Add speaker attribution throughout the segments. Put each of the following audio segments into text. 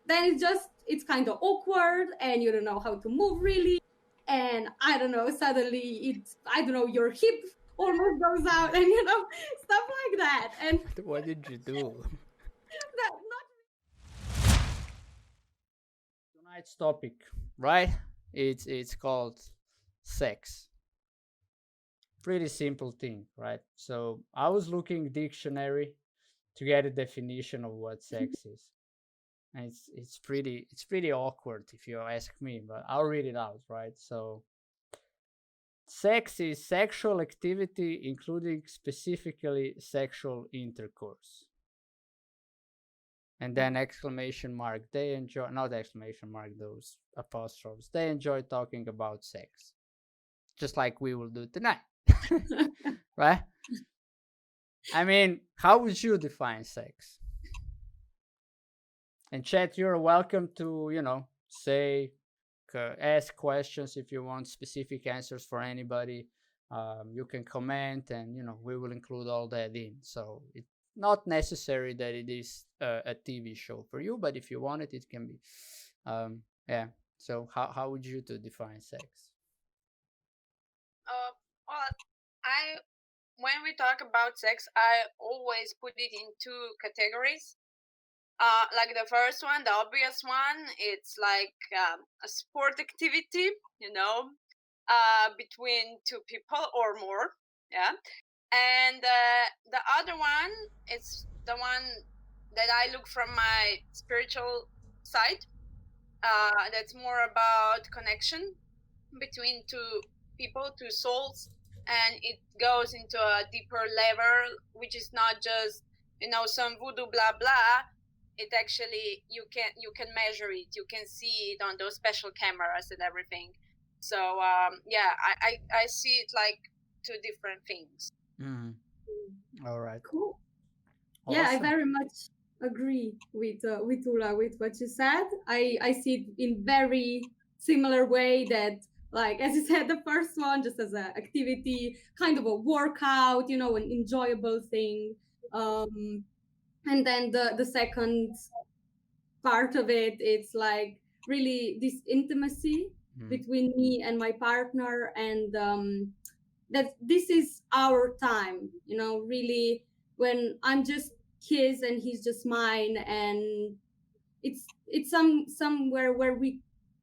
Speaker 1: then it's kind of awkward and you don't know how to move really. And I don't know, suddenly your hip almost goes out and stuff like that. And
Speaker 2: What did you do?
Speaker 1: that
Speaker 2: Tonight's topic, right? It's called sex. Pretty simple thing, right? So I was looking dictionary to get a definition of what sex is. And it's pretty awkward if you ask me, but I'll read it out, right? So sex is sexual activity including specifically sexual intercourse. And then exclamation mark, they enjoy, not exclamation mark, those apostrophes, they enjoy talking about sex. Just like we will do tonight. Right? I mean, how would you define sex? And chat, you're welcome to, say, ask questions if you want specific answers for anybody. You can comment and, we will include all that in. So it's not necessary that it is a TV show for you, but if you want it, it can be. Yeah. So how would you to define sex?
Speaker 3: Well, when we talk about sex, I always put it in two categories. Like the first one, the obvious one, it's like a sport activity, between two people or more. Yeah. And the other one, it's the one that I look from my spiritual side. That's more about connection between two people, two souls, and it goes into a deeper level, which is not just some voodoo blah blah. It actually you can measure it, you can see it on those special cameras and everything. So yeah, I see it like two different things.
Speaker 2: All right.
Speaker 1: cool.
Speaker 2: Awesome.
Speaker 1: Yeah, I very much agree with Ula, with what you said. I see it in very similar way that, like, as you said, the first one just as an activity, kind of a workout, an enjoyable thing. And then the second part of it, it's like really this intimacy between me and my partner, and that this is our time, really, when I'm just his and he's just mine. And it's somewhere where we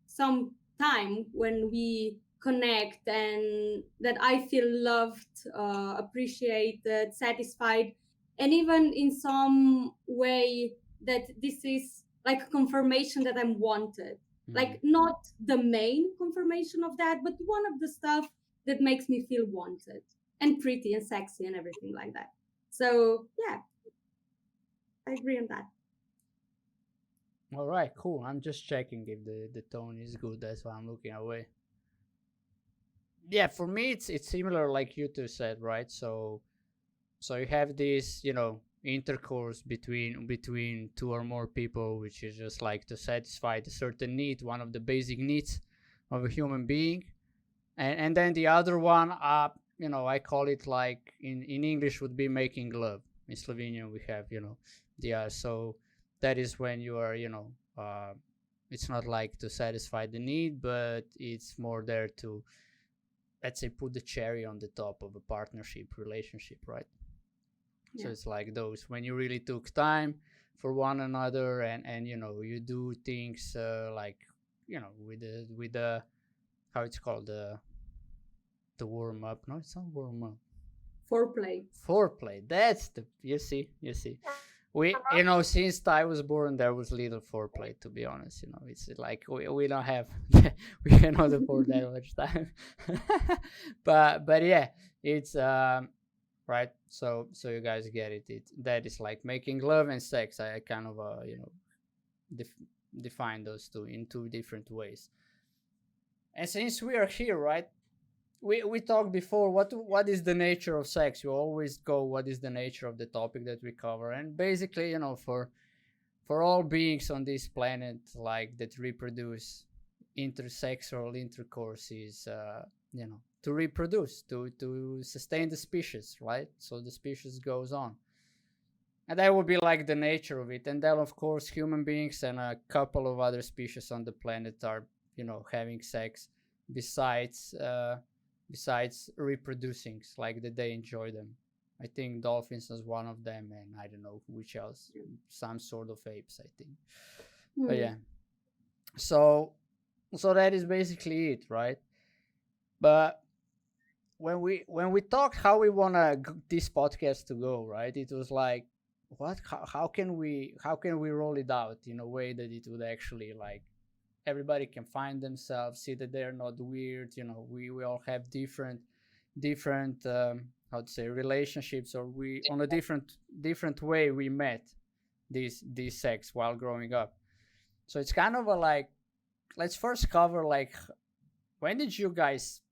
Speaker 1: some time when we connect, and that I feel loved, appreciated, satisfied, and even in some way that this is like a confirmation that I'm wanted. Like, not the main confirmation of that, but one of the stuff that makes me feel wanted and pretty and sexy and everything like that. So yeah, I agree on that.
Speaker 2: All right, cool. I'm just checking if the tone is good. That's why I'm looking away. Yeah, for me it's similar like you two said, right? So you have this, intercourse between two or more people, which is just like to satisfy a certain need, one of the basic needs of a human being. And then the other one, I call it, like, in English would be making love. In Slovenian we have, so that is when you are, it's not like to satisfy the need, but it's more there to, let's say, put the cherry on the top of a partnership relationship, right? Yeah. So it's like those when you really took time for one another, and you do things like, with the how it's called, the warm up. No, it's not warm up.
Speaker 1: Foreplay.
Speaker 2: That's the you see. We, since I was born, there was little foreplay, to be honest. It's like we don't have, we cannot afford that much time. but yeah, it's right. So you guys get it. That is like making love and sex. I kind of define those two in two different ways. And since we are here, right? We talked before, what is the nature of sex? You always go, what is the nature of the topic that we cover? And basically, for all beings on this planet, like, that reproduce, intersexual intercourse is to reproduce, to sustain the species, right? So the species goes on. And that would be like the nature of it. And then, of course, human beings and a couple of other species on the planet are, having sex besides besides reproducing, like that they enjoy them. I think dolphins is one of them, and I don't know which else, some sort of apes, I think. But yeah, so that is basically it, right? But when we talked how we want this podcast to go, right? It was like, what? How can we roll it out in a way that it would actually, like, everybody can find themselves, see that they're not weird. We all have different how to say, relationships, or we on a different way we met this sex while growing up. So it's kind of a, like, let's first cover, like, when did you guys,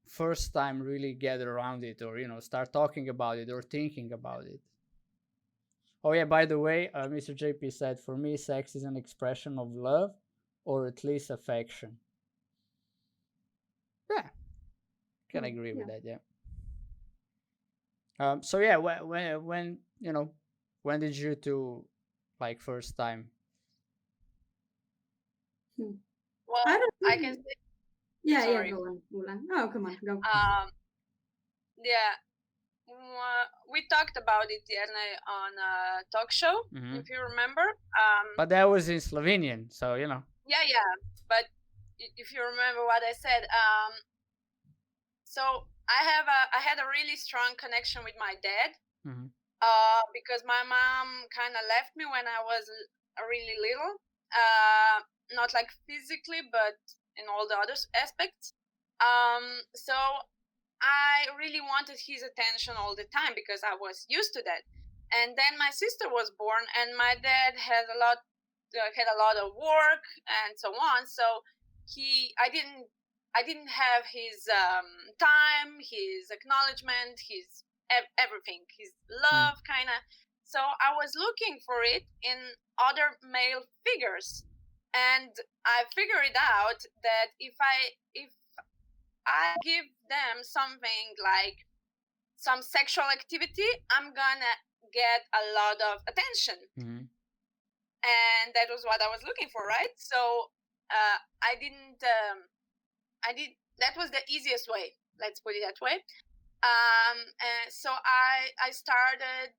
Speaker 2: first time really get around it, or start talking about it or thinking about it? Oh yeah, by the way, Mr. JP said, for me, sex is an expression of love, or at least affection. Yeah, can agree with that. Yeah. So yeah, when when did you two, like, first time?
Speaker 3: Well,
Speaker 1: I don't
Speaker 3: I
Speaker 1: think.
Speaker 3: can say.
Speaker 1: Yeah,
Speaker 3: Sorry.
Speaker 1: go on, Ulan. Oh, come on, go.
Speaker 3: Yeah, we talked about it on a talk show, if you remember.
Speaker 2: But that was in Slovenian, so
Speaker 3: Yeah, but if you remember what I said, so I had a really strong connection with my dad, because my mom kind of left me when I was really little, not like physically, but in all the other aspects. So I really wanted his attention all the time because I was used to that. And then my sister was born, and my dad had a lot of work and so on. So I didn't have his time, his acknowledgement, his everything, his love, kind of. So I was looking for it in other male figures, and I figured out that if I give them something like some sexual activity, I'm gonna get a lot of attention. And that was what I was looking for, right? So that was the easiest way, let's put it that way. And so I started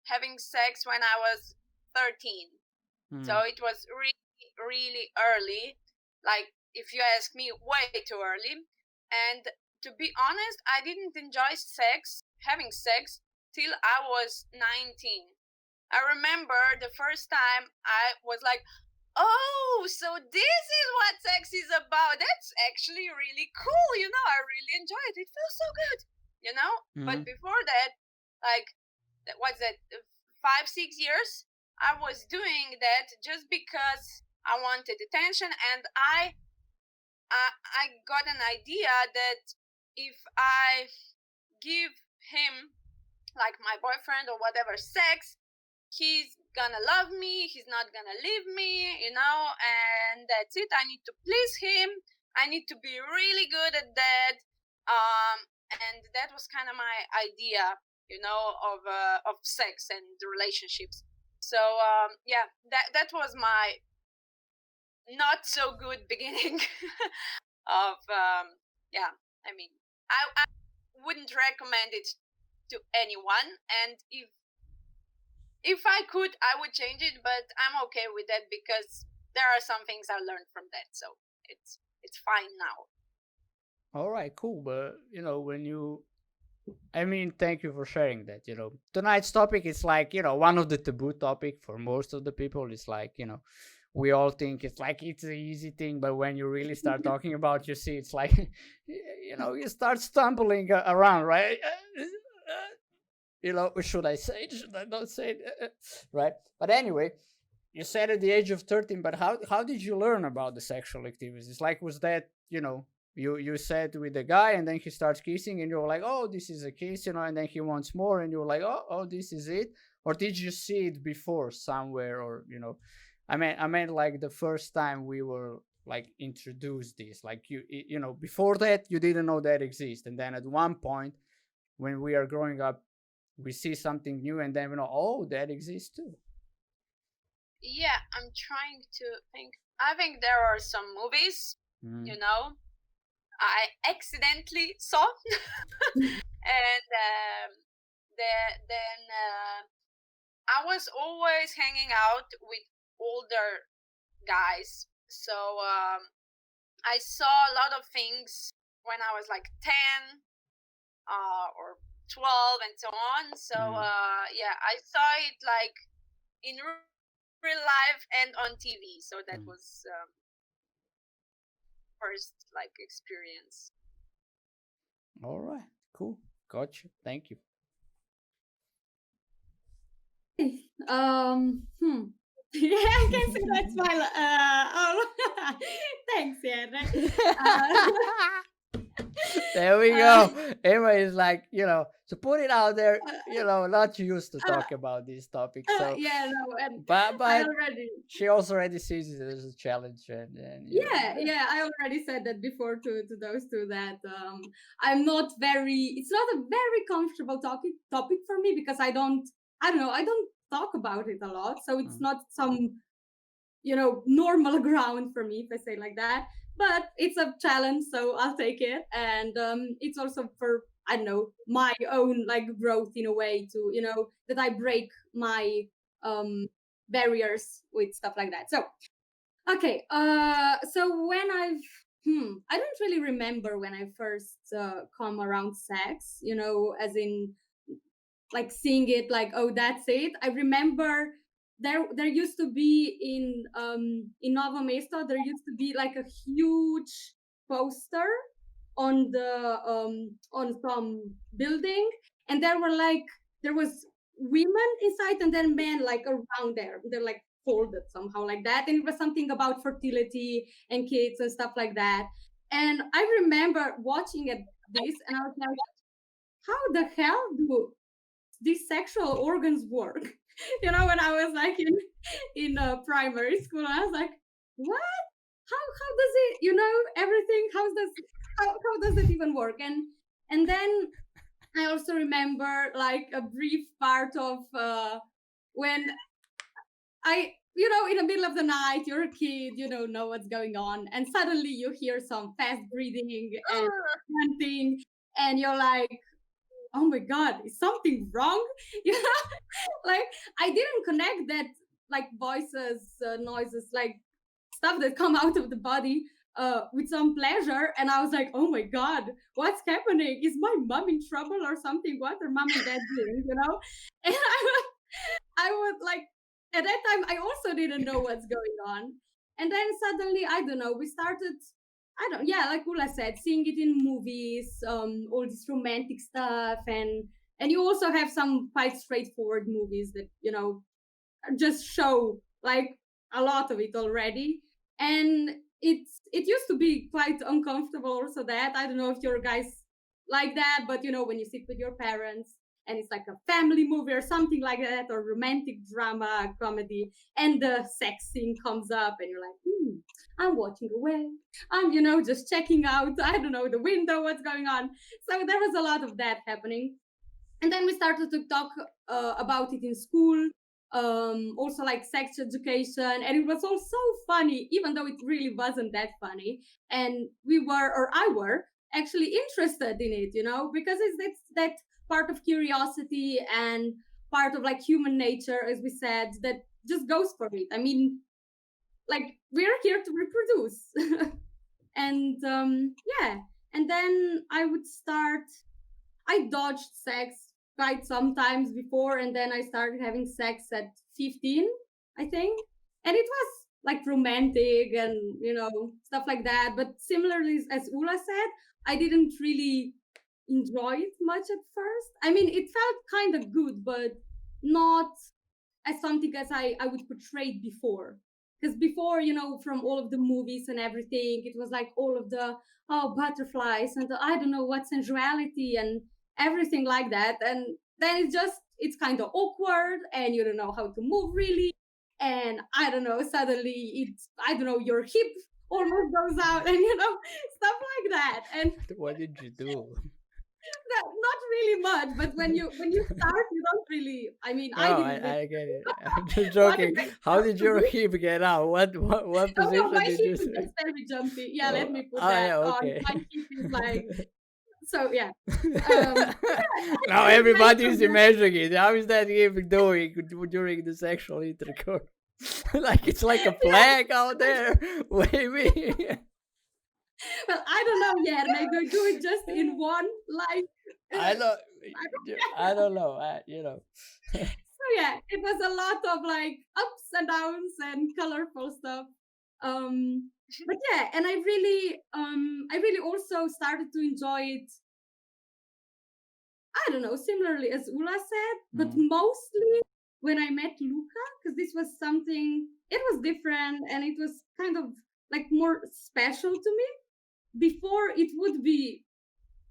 Speaker 3: having sex when I was 13. So it was really, really early. Like, if you ask me, way too early. And to be honest, I didn't enjoy having sex, till I was 19. I remember the first time I was like, oh, so this is what sex is about. That's actually really cool. I really enjoy it. It feels so good, But before that, like, what's that, 5-6 years, I was doing that just because I wanted attention, and I got an idea that if I give him, like my boyfriend or whatever, sex, he's gonna love me, he's not gonna leave me, and that's it. I need to please him. I need to be really good at that. And that was kind of my idea, of sex and relationships. So yeah, that was my not so good beginning of yeah. I mean, I wouldn't recommend it to anyone, and if I could, I would change it, but I'm okay with that because there are some things I learned from that, so it's fine now.
Speaker 2: All right, cool. But thank you for sharing that. Tonight's topic is like, one of the taboo topic for most of the people. It's like, we all think it's like it's an easy thing, but when you really start talking about, you see, it's like, you start stumbling around, right? Should I say it? Should I not say it? Right? But anyway, you said at the age of 13, but how did you learn about the sexual activities? Like, was that, you said with the guy, and then he starts kissing, and you're like, oh, this is a kiss, and then he wants more, and you're like, oh, this is it? Or did you see it before somewhere, or, I meant like the first time we were like introduced this, like before that you didn't know that exists, and then at one point when we are growing up, we see something new and then we know, oh, that exists too.
Speaker 3: Yeah, I'm trying to think. I think there are some movies, you know, I accidentally saw, and then I was always hanging out with older guys, so I saw a lot of things when I was like 10 or 12 and so on. So yeah, I saw it like in real life and on TV. So that was first like experience.
Speaker 2: All right, cool, gotcha. Thank you.
Speaker 1: Yeah, I can see that smile. Oh, thanks, yeah.
Speaker 2: There we go. Emma is like, to put it out there, not used to talk about these topics. So
Speaker 1: yeah, no, and
Speaker 2: but
Speaker 1: I already.
Speaker 2: she also already sees it as a challenge, and
Speaker 1: Yeah, I already said that before to those two that I'm not very. It's not a very comfortable topic for me because I don't know, I don't talk about it a lot, so it's not some normal ground for me, if I say like that. But it's a challenge, so I'll take it, and it's also for, I don't know, my own like growth in a way to that I break my barriers with stuff like that. So okay, so when I don't really remember when I first come around sex, as in like seeing it like, oh, that's it. I remember there used to be in Nova Mesta, there used to be like a huge poster on the on some building, and there was women inside and then men like around there. They're like folded somehow like that, and it was something about fertility and kids and stuff like that. And I remember watching this, and I was like, how the hell do these sexual organs work? When I was like in primary school, I was like, what? How does it? Everything. How does it even work? And then I also remember like a brief part of when in the middle of the night, you're a kid, you don't know what's going on, and suddenly you hear some fast breathing and chanting, and you're like, oh my god, is something wrong? Like I didn't connect that like voices, noises, like stuff that come out of the body with some pleasure, and I was like, oh my god, what's happening? Is my mom in trouble or something? What are mom and dad doing? And I was like, at that time I also didn't know what's going on, and then suddenly, I don't know, we started, yeah, like Ula said, seeing it in movies, all this romantic stuff, and you also have some quite straightforward movies that just show like a lot of it already, and it used to be quite uncomfortable. Also, that I don't know if your guys like that, but when you sit with your parents and it's like a family movie or something like that, or romantic drama comedy, and the sex scene comes up, and you're like, I'm watching away. I'm, just checking out, I don't know, the window, what's going on. So there was a lot of that happening. And then we started to talk about it in school, also like sex education. And it was all so funny, even though it really wasn't that funny. And I were actually interested in it, because it's that part of curiosity and part of like human nature, as we said, that just goes for it. I mean, like we're here to reproduce. And yeah, and then I dodged sex quite sometimes before, and then I started having sex at 15, I think, and it was like romantic and stuff like that. But similarly, as Ula said, I didn't really enjoy it much at first. I mean, it felt kind of good, but not as something as I would portray it before. Because before, from all of the movies and everything, it was like all of the butterflies and I don't know what sensuality and everything like that. And then it's kind of awkward and you don't know how to move really. And I don't know, suddenly your hip almost goes out and stuff like that. And
Speaker 2: what did you do?
Speaker 1: Not really much, but when you start, you don't really. I mean,
Speaker 2: No,
Speaker 1: I didn't really
Speaker 2: I get it. I'm just
Speaker 1: what
Speaker 2: joking.
Speaker 1: exactly
Speaker 2: How
Speaker 1: how
Speaker 2: did
Speaker 1: to
Speaker 2: your
Speaker 1: do.
Speaker 2: hip get out? What
Speaker 1: Oh no,
Speaker 2: position
Speaker 1: my
Speaker 2: did
Speaker 1: hip
Speaker 2: you
Speaker 1: is
Speaker 2: say?
Speaker 1: just very jumpy. Yeah,
Speaker 2: Oh,
Speaker 1: let me put
Speaker 2: oh
Speaker 1: that
Speaker 2: yeah,
Speaker 1: on.
Speaker 2: okay.
Speaker 1: My hip is like so. Yeah. Yeah,
Speaker 2: Now
Speaker 1: and it's nice
Speaker 2: everybody
Speaker 1: to
Speaker 2: is
Speaker 1: be.
Speaker 2: imagining it. How is that hip doing during the sexual intercourse? Like it's like a
Speaker 1: Yeah,
Speaker 2: flag out there waving.
Speaker 1: well, I don't know yet. Maybe I do it just in one like.
Speaker 2: I
Speaker 1: Uh,
Speaker 2: don't.
Speaker 1: I
Speaker 2: I
Speaker 1: don't.
Speaker 2: don't know.
Speaker 1: So yeah, it was a lot of like ups and downs and colorful stuff. But yeah, and I really also started to enjoy it. I don't know, similarly as Ula said, but
Speaker 2: Mm.
Speaker 1: mostly when I met Luca, because this was something, it was different and it was kind of like more special to me. Before it would be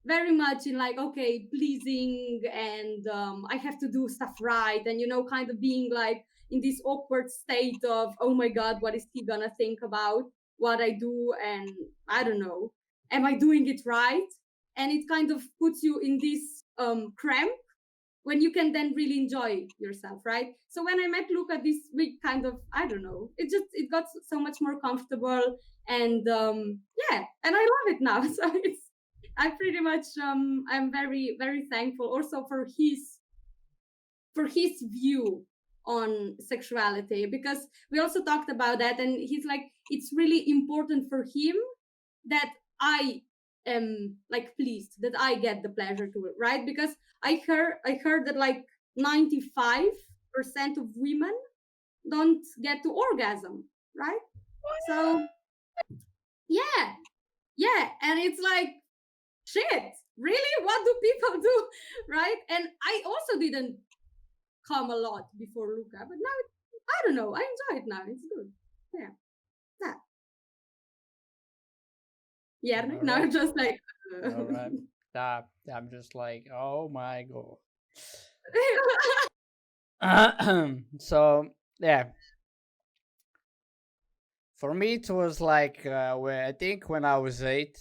Speaker 1: very much in like, okay, pleasing and I have to do stuff right. And, kind of being like in this awkward state of, oh my God, what is he gonna think about what I do? And I don't know, am I doing it right? And it kind of puts you in this cramp when you can then really enjoy yourself, right? So when I met Luca this week, kind of, I don't know, it got so much more comfortable, and yeah, and I love it now. So it's I pretty much I'm very very thankful also for his view on sexuality, because we also talked about that, and he's like it's really important for him that I am like pleased, that I get the pleasure to it, right? Because I heard that like 95% of women don't get to orgasm, right? So yeah, yeah, and it's like shit. Really, what do people do, right? And I also didn't come a lot before Luca, but now I don't know. I enjoy it now. It's good. Yeah, that. Yeah,
Speaker 2: All
Speaker 1: now
Speaker 2: right.
Speaker 1: I'm just like.
Speaker 2: All right. I'm just like, oh my god. So yeah, for me it was like I think when I was 8.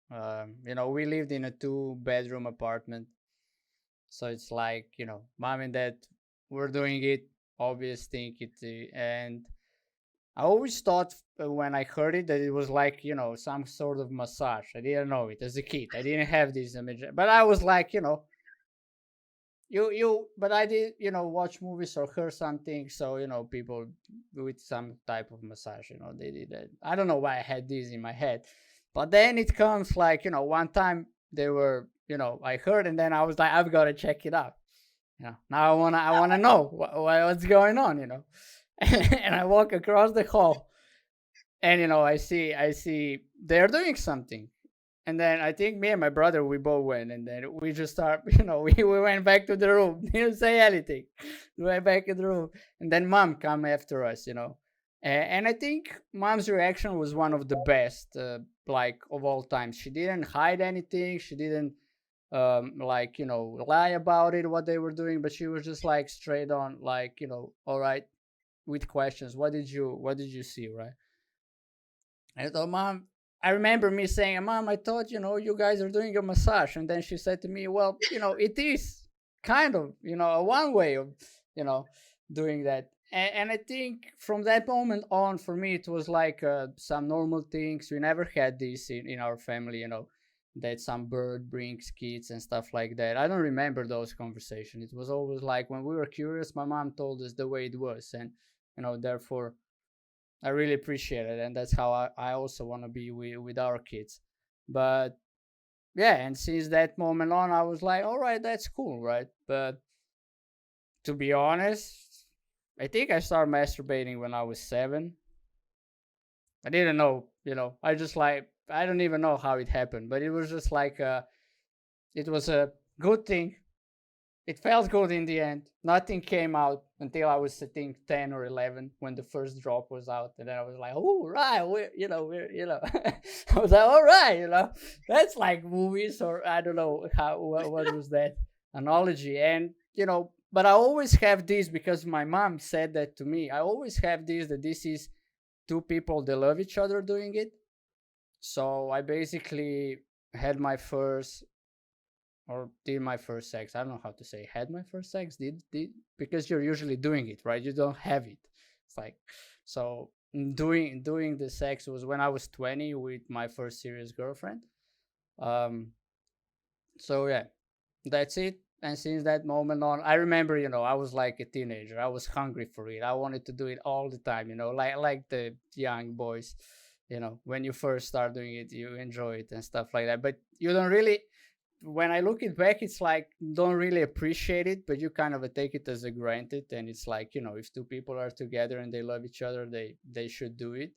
Speaker 2: We lived in a 2-bedroom apartment, so it's like mom and dad were doing it, obvious thing it, and I always thought when I heard it that it was like some sort of massage. I didn't know it as a kid. I didn't have this image, but I was like but I did watch movies or hear something, so people with some type of massage, they did that. I don't know why I had this in my head, but then it comes like one time they were I heard, and then I was like, I've got to check it out. Now I wanna know what's going on, and I walk across the hall, and I see they're doing something. And then I think me and my brother, we both went, and then we just start, we went back to the room, didn't say anything. We went back in the room, and then mom come after us, and I think mom's reaction was one of the best, like of all time. She didn't hide anything. She didn't like lie about it what they were doing, but she was just like straight on, like all right, with questions. What did you see, right? I thought, Mom, I remember me saying, Mom, I thought, you guys are doing a massage. And then she said to me, well, it is kind of, a one way of, you know, doing that. And I think from that moment on, for me, it was like some normal things. We never had this in our family, that some bird brings kids and stuff like that. I don't remember those conversations. It was always like when we were curious, my mom told us the way it was. And, therefore, I really appreciate it, and that's how I also want to be with our kids. But yeah, and since that moment on, I was like, all right, that's cool, right? But to be honest, I think I started masturbating when I was 7. I didn't know, I just like, I don't even know how it happened, but it was just like, it was a good thing. It felt good in the end. Nothing came out until I was, I think, 10 or 11 when the first drop was out. And then I was like, oh, right. I was like, all right, that's like movies, or I don't know what was that analogy. And, but I always have this because my mom said that to me. I always have this, that this is two people that love each other doing it. So I basically had my first or did my first sex. I don't know how to say had my first sex. Did because you're usually doing it, right? You don't have it. It's like so doing the sex was when I was 20 with my first serious girlfriend. Um, so yeah, that's it. And since that moment on, I remember, I was like a teenager. I was hungry for it. I wanted to do it all the time, like the young boys. When you first start doing it, you enjoy it and stuff like that. But you don't really. When I look it back, it's like don't really appreciate it, but you kind of take it as a granted. And it's like, if two people are together and they love each other, they should do it.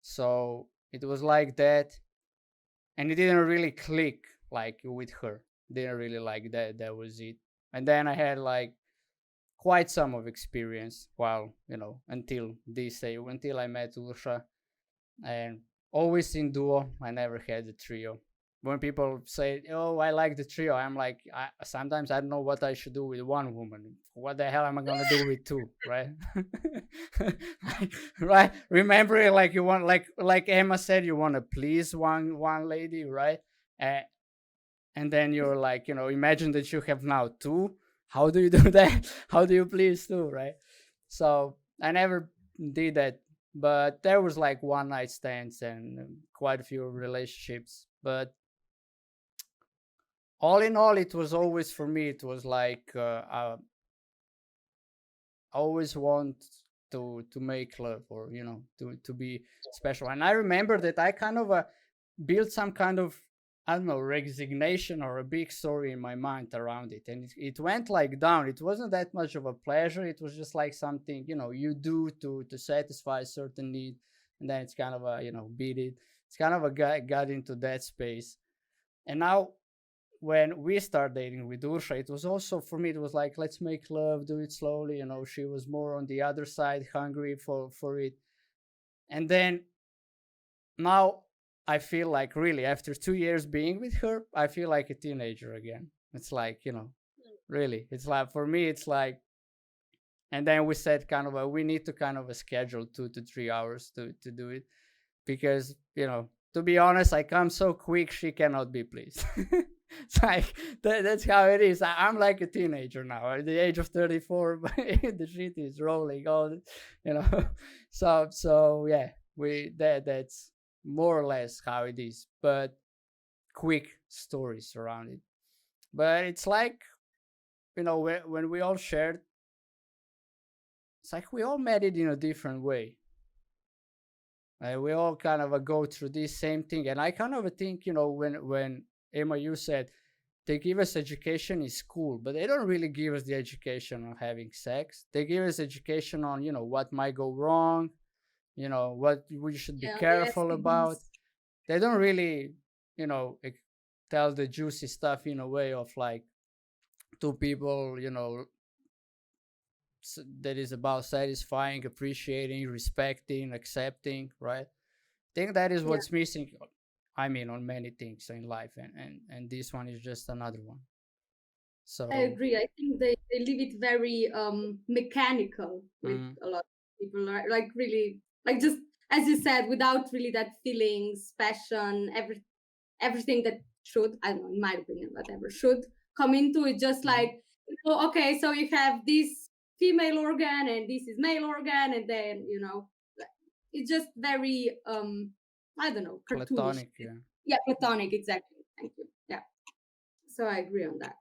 Speaker 2: So it was like that, and it didn't really click like with her. Didn't really like that. That was it. And then I had like quite some of experience while until this day, until I met Ulsha, and always in duo. I never had the trio. When people say, "Oh, I like the trio," I'm like, sometimes I don't know what I should do with one woman. What the hell am I gonna do with two, right? Right? Remember, like you want, like Emma said, you want to please one lady, right? Uh, and then you're like, imagine that you have now two. How do you do that? How do you please two, right? So I never did that, but there was like one night stands and quite a few relationships. But all in all, it was always for me. It was like I always want to make love, or to be special. And I remember that I kind of built some kind of, I don't know, resignation or a big story in my mind around it. And it went like down. It wasn't that much of a pleasure. It was just like something, you do to satisfy a certain need. And then it's kind of a, beat it. It's kind of a got into that space. And now when we started dating with Ursha, it was also for me, it was like, let's make love, do it slowly. She was more on the other side, hungry for it. And then now I feel like really after 2 years being with her, I feel like a teenager again. It's like, really, it's like for me, it's like, and then we said kind of we need to kind of schedule 2 to 3 hours to do it, because, to be honest, I come so quick, she cannot be pleased. It's like that's how it is. I'm like a teenager now at the age of 34, but the shit is rolling on, so yeah, that's more or less how it is, but quick stories around it. But it's like, when we all shared, it's like we all met it in a different way. We all kind of go through this same thing. And I kind of think, when Emma, you said they give us education in school, but they don't really give us the education on having sex. They give us education on, what might go wrong, what we should be careful about. They don't really, tell the juicy stuff in a way of like two people, that is about satisfying, appreciating, respecting, accepting, right? I think that is what's missing. I mean, on many things in life, and this one is just another one. So
Speaker 1: I agree. I think they leave it very mechanical with a lot of people, right? Like really, like just as you said, without really that feelings, passion, everything that should, I don't know, in my opinion, whatever should come into it. Just like, okay, so you have this female organ and this is male organ, and then it's just very I don't know, cartoonish.
Speaker 2: Platonic,
Speaker 1: yeah, platonic, exactly. Thank you. Yeah, so I agree on that.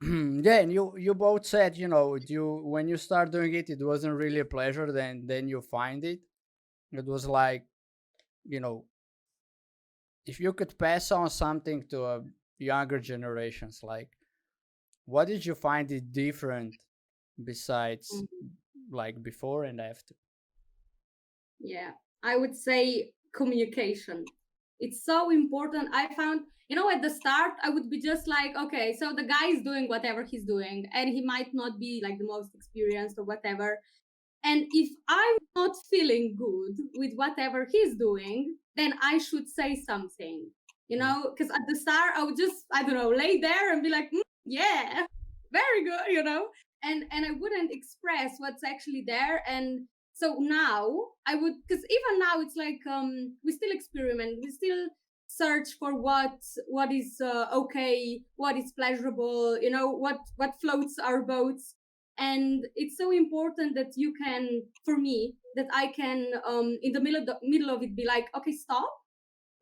Speaker 2: Yeah, and you both said, you when you start doing it, it wasn't really a pleasure. Then you find it. It was like, if you could pass on something to a younger generations, like, what did you find it different besides like before and after?
Speaker 1: Yeah, I would say communication. It's so important. I found, at the start, I would be just like, okay, so the guy is doing whatever he's doing, and he might not be like the most experienced or whatever. And if I'm not feeling good with whatever he's doing, then I should say something, because at the start, I would just, I don't know, lay there and be like, yeah, very good, and I wouldn't express what's actually there. And so now I would, because even now it's like we still experiment, we still search for what is okay, what is pleasurable, what floats our boats. And it's so important that you can, for me, that I can in the middle of it be like, okay, stop,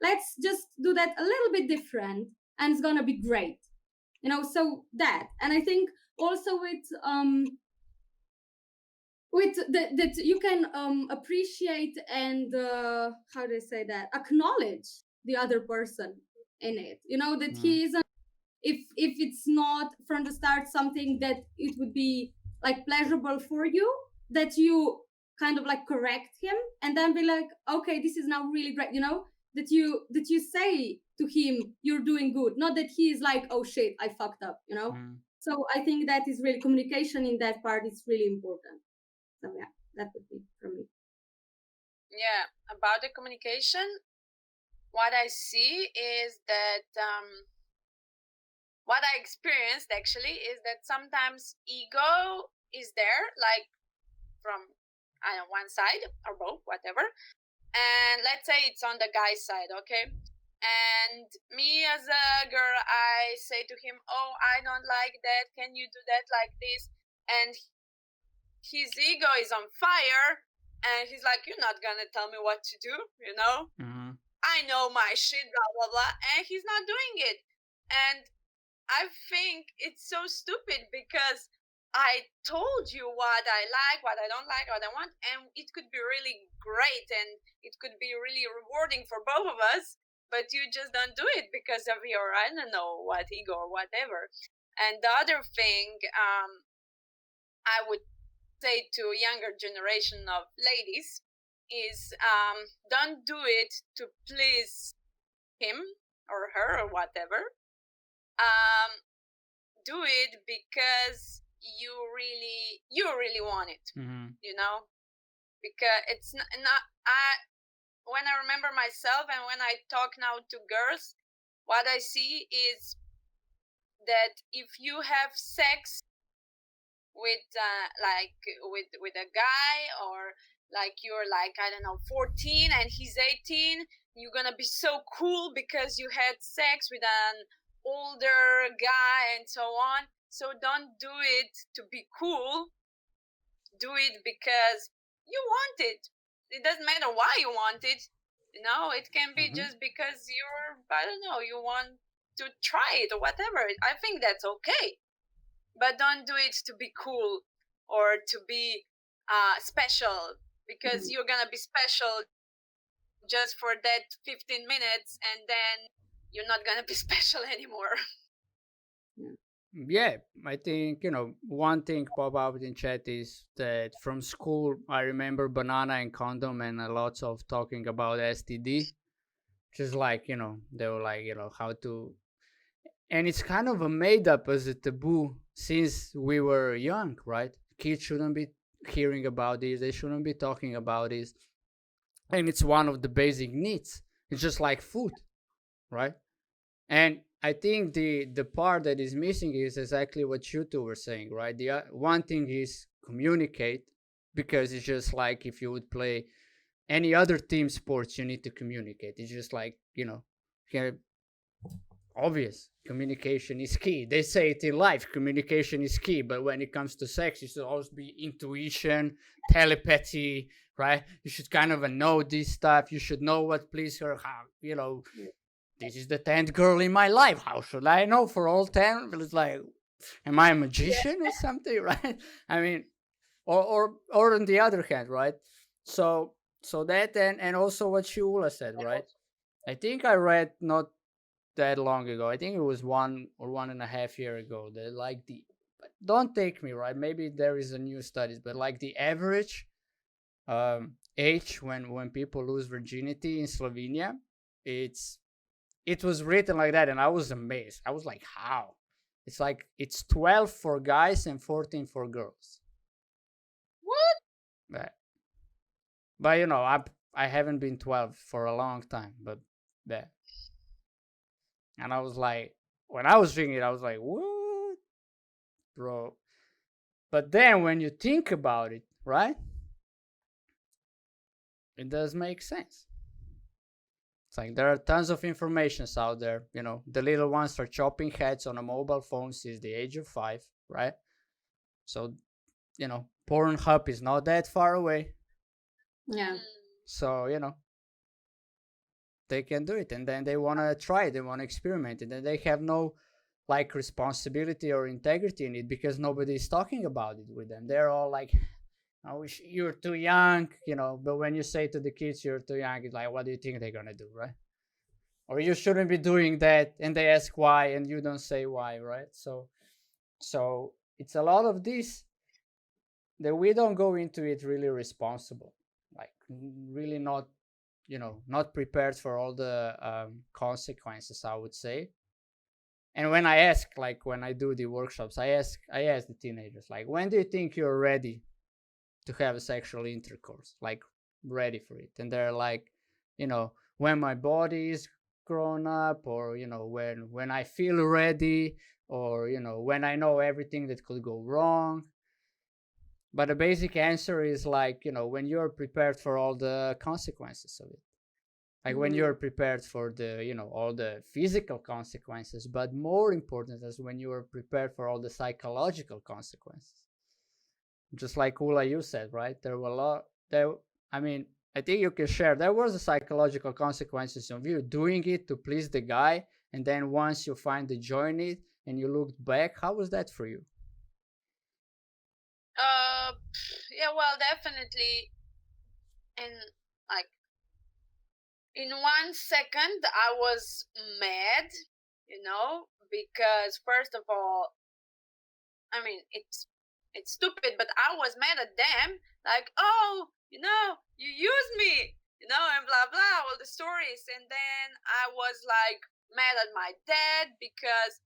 Speaker 1: let's just do that a little bit different, and it's gonna be great. So that. And I think also with that you can appreciate and how do I say that, acknowledge the other person in it, that he isn't, if it's not from the start something that it would be like pleasurable for you, that you kind of like correct him and then be like, okay, this is now really great, that you say to him you're doing good, not that he is like, oh shit, I fucked up. So I think that is really, communication in that part is really important. So yeah, that would be from me.
Speaker 3: Yeah, about the communication, what I see is that what I experienced actually is that sometimes ego is there, like from one side or both, whatever. And let's say it's on the guy's side, okay? And me as a girl, I say to him, oh, I don't like that. Can you do that like this? And his ego is on fire. And he's like, you're not going to tell me what to do, I know my shit, blah, blah, blah. And he's not doing it. And I think it's so stupid because I told you what I like, what I don't like, what I want, and it could be really great and it could be really rewarding for both of us, but you just don't do it because of your, I don't know what, ego or whatever. And the other thing I would say to younger generation of ladies is don't do it to please him or her or whatever. Do it because you really want it, because it's not when I remember myself and when I talk now to girls, what I see is that if you have sex with with a guy, or like you're like, I don't know, 14 and he's 18, you're gonna be so cool because you had sex with an older guy and so on. So don't do it to be cool. Do it because you want it. It doesn't matter why you want it. It can be just because you're, I don't know, you want to try it or whatever. I think that's okay. But don't do it to be cool or to be special, because you're gonna be special just for that 15 minutes and then you're not gonna be special anymore.
Speaker 2: Yeah, I think, one thing pop up in chat is that from school, I remember banana and condom and lots of talking about STD. Just like, they were like, how to. And it's kind of a made up as a taboo since we were young, right? Kids shouldn't be hearing about this, they shouldn't be talking about this. And it's one of the basic needs. It's just like food, right? And I think the part that is missing is exactly what you two were saying, right? The one thing is communicate, because it's just like if you would play any other team sports, you need to communicate. It's just like, obvious. Communication is key. They say it in life, communication is key. But when it comes to sex, it should always be intuition, telepathy, right? You should kind of know this stuff. You should know what pleases her, how, this is the 10th girl in my life. How should I know for all 10? It's like, am I a magician or something, right? I mean, or on the other hand, right? So that, and also what Shula said, right? I think I read not that long ago. I think it was 1.5 years ago. That like don't take me right. Maybe there is a new studies, but like the average age when people lose virginity in Slovenia, it was written like that, and I was amazed. I was like, how? It's like it's 12 for guys and 14 for girls.
Speaker 3: What?
Speaker 2: But I haven't been 12 for a long time, but that. And I was like, when I was reading it, I was like, what? Bro. But then when you think about it, right? It does make sense. It's like there are tons of informations out there. You know, the little ones are chopping heads on a mobile phone since the age of 5, right? So, you know, Pornhub is not that far away.
Speaker 1: Yeah.
Speaker 2: So, you know, they can do it, and then they want to try it, they want to experiment, and then they have no like responsibility or integrity in it because nobody is talking about it with them. They're all like, I wish you're too young, you know. But when you say to the kids you're too young, it's like, what do you think they're gonna do, right? Or you shouldn't be doing that, and they ask why, and you don't say why, right? So it's a lot of this that we don't go into it really responsible, like really not, you know, not prepared for all the consequences, I would say. And when I ask, like when I do the workshops, I ask the teenagers, like, when do you think you're ready to have a sexual intercourse, like ready for it? And they're like, you know, when my body is grown up, or you know, when I feel ready, or you know, when I know everything that could go wrong. But the basic answer is like, you know, when you're prepared for all the consequences of it, like when you're prepared for the, you know, all the physical consequences, but more important is when you are prepared for all the psychological consequences. Just like Ula, you said, right? There were a lot there. I mean, I think you can share, there was the psychological consequences of you doing it to please the guy, and then once you find the joy in it and you looked back, how was that for you?
Speaker 3: Yeah, well, definitely. And like in 1 second, I was mad, because first of all, I mean, it's stupid, but I was mad at them, like, oh, you used me, and blah blah, all the stories, and then I was like mad at my dad because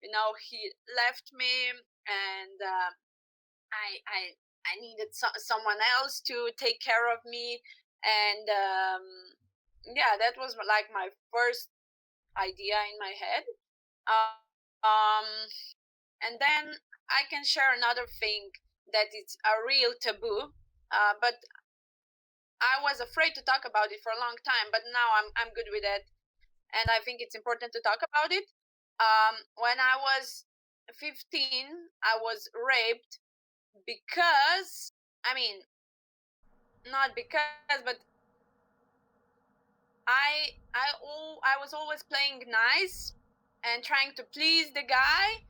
Speaker 3: he left me, and I needed someone else to take care of me, and yeah, that was like my first idea in my head. Um, and then I can share another thing that it's a real taboo, but I was afraid to talk about it for a long time, but now I'm good with it, and I think it's important to talk about it. When I was 15, I was raped because, I mean, not because, but I was always playing nice and trying to please the guy,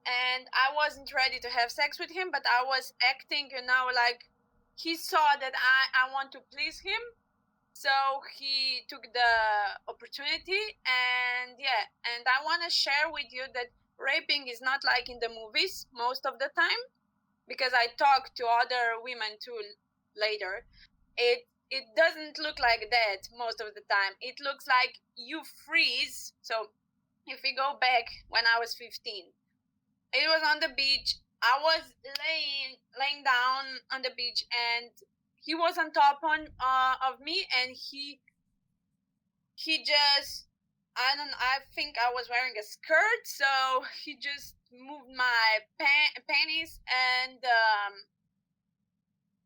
Speaker 3: and I wasn't ready to have sex with him, but I was acting, like he saw that I want to please him, so he took the opportunity. And yeah, and I want to share with you that raping is not like in the movies most of the time, because I talked to other women too later. It doesn't look like that most of the time. It looks like you freeze. So if we go back when I was 15, it was on the beach. I was laying down on the beach, and he was on top of me, and he just, I think I was wearing a skirt, so he just moved my panties, and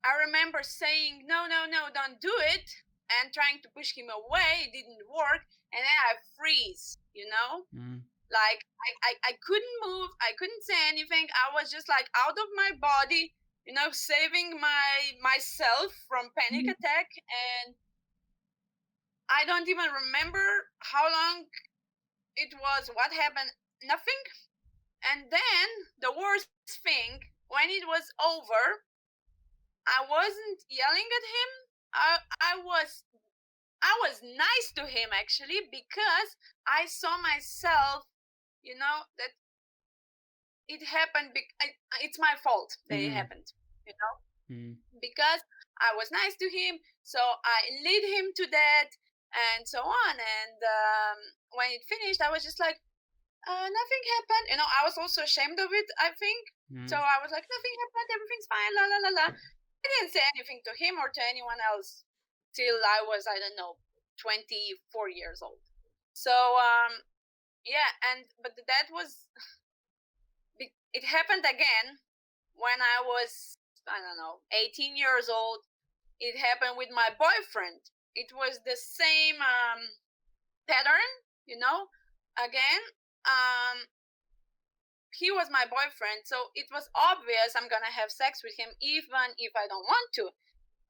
Speaker 3: I remember saying, no, no, no, don't do it, and trying to push him away. It didn't work. And then I freeze, like I couldn't move. I couldn't say anything. I was just like out of my body, saving myself from panic attack. And I don't even remember how long it was, what happened, nothing. And then the worst thing, when it was over, I wasn't yelling at him. I was nice to him actually, because I saw myself, that it happened. It's my fault that it happened, because I was nice to him, so I lead him to that, and so on. And when it finished, I was just like, nothing happened. I was also ashamed of it, I think. So I was like, nothing happened, everything's fine, la la la la. I didn't say anything to him or to anyone else till I was, I don't know, 24 years old. So yeah, but that was, it happened again when I was, I don't know, 18 years old. It happened with my boyfriend. It was the same pattern, you know. Again, he was my boyfriend, so it was obvious I'm gonna have sex with him even if I don't want to.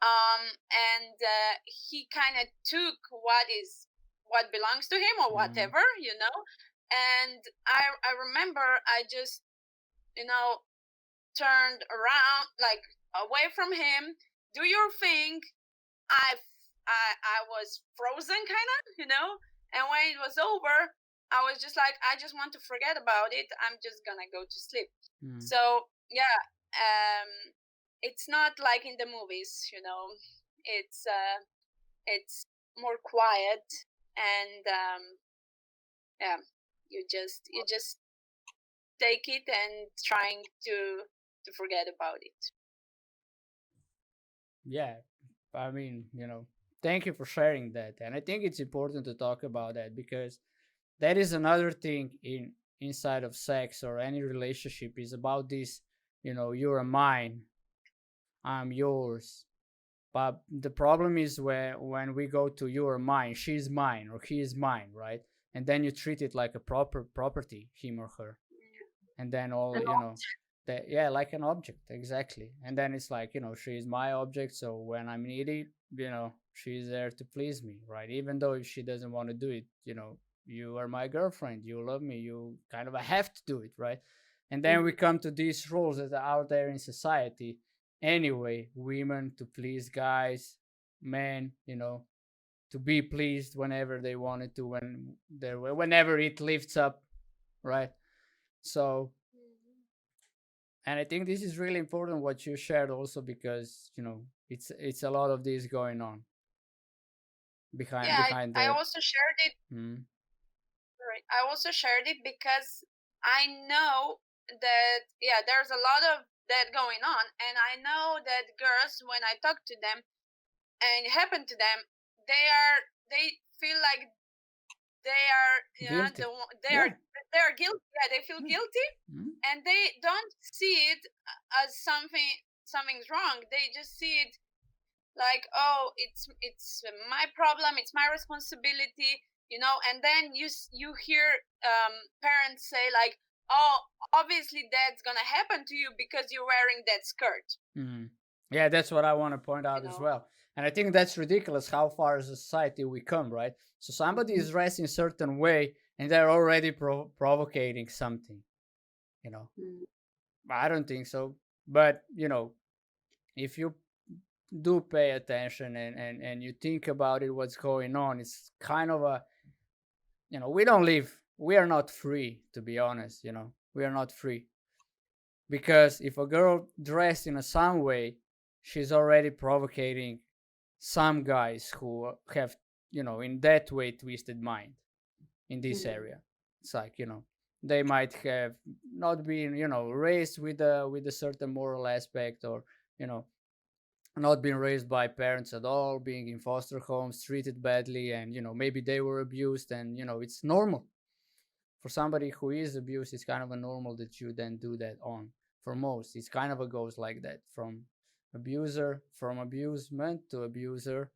Speaker 3: And he kind of took what belongs to him or whatever, you know. And I remember I just, you know, turned around, like, away from him, do your thing. I was frozen, kind of, you know. And when it was over, I was just like, I just want to forget about it. I'm just gonna go to sleep. So yeah, it's not like in the movies, you know. It's more quiet, and yeah, you just take it and trying to forget about it.
Speaker 2: Yeah, I mean, thank you for sharing that. And I think it's important to talk about that because that is another thing inside of sex or any relationship is about this, you're mine, I'm yours. But the problem is when we go to you're mine, she's mine, or he is mine, right? And then you treat it like a proper property, him or her. And then all, that, yeah, like an object, exactly. And then it's like, she's my object, so when I'm needy, she's there to please me, right? Even though if she doesn't want to do it, you are my girlfriend, you love me, you kind of have to do it, right? And then we come to these rules that are out there in society anyway. Women to please guys, men, to be pleased whenever they wanted to, whenever it lifts up, right? So, and I think this is really important what you shared also, because it's a lot of this going on behind
Speaker 3: Yeah,
Speaker 2: behind
Speaker 3: I
Speaker 2: the.
Speaker 3: also shared it. Right, I also shared it because I know that, yeah, there's a lot of that going on, and I know that girls, when I talk to them and it happened to them, they feel like they are,
Speaker 2: Guilty.
Speaker 3: they are guilty. Yeah, they feel guilty, and they don't see it as something's wrong. They just see it like, oh, it's my problem, it's my responsibility, you know. And then you hear parents say like, oh, obviously that's gonna happen to you because you're wearing that skirt.
Speaker 2: Yeah, that's what I want to point out as well. And I think that's ridiculous how far as a society we come, right? So somebody is dressed in a certain way and they're already provocating something, I don't think so. But, if you do pay attention and you think about it, what's going on, it's kind of a, we are not free, to be honest. We are not free, because if a girl dressed in a some way, she's already provocating some guys who have, in that way, twisted mind in this area. It's like, they might have not been, raised with a certain moral aspect, or, not being raised by parents at all, being in foster homes, treated badly, and maybe they were abused, and it's normal for somebody who is abused. It's kind of a normal that you then do that on. For most, it's kind of a goes like that, from abuser, from abusement to abuser,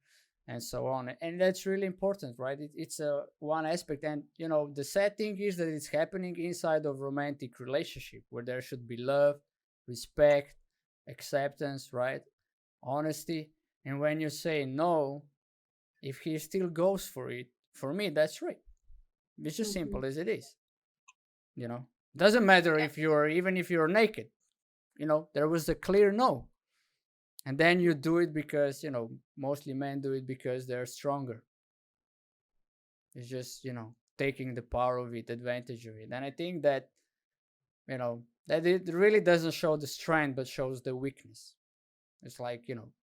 Speaker 2: and so on. And that's really important, right? It's a one aspect. And the sad thing is that it's happening inside of romantic relationship, where there should be love, respect, acceptance, right? Honesty. And when you say no, if he still goes for it, for me, that's right. It's just simple as it is. Doesn't matter if you're naked. There was a clear no. And then you do it because, mostly men do it because they're stronger. It's just, taking the power of it, advantage of it. And I think that, that it really doesn't show the strength, but shows the weakness. It's like,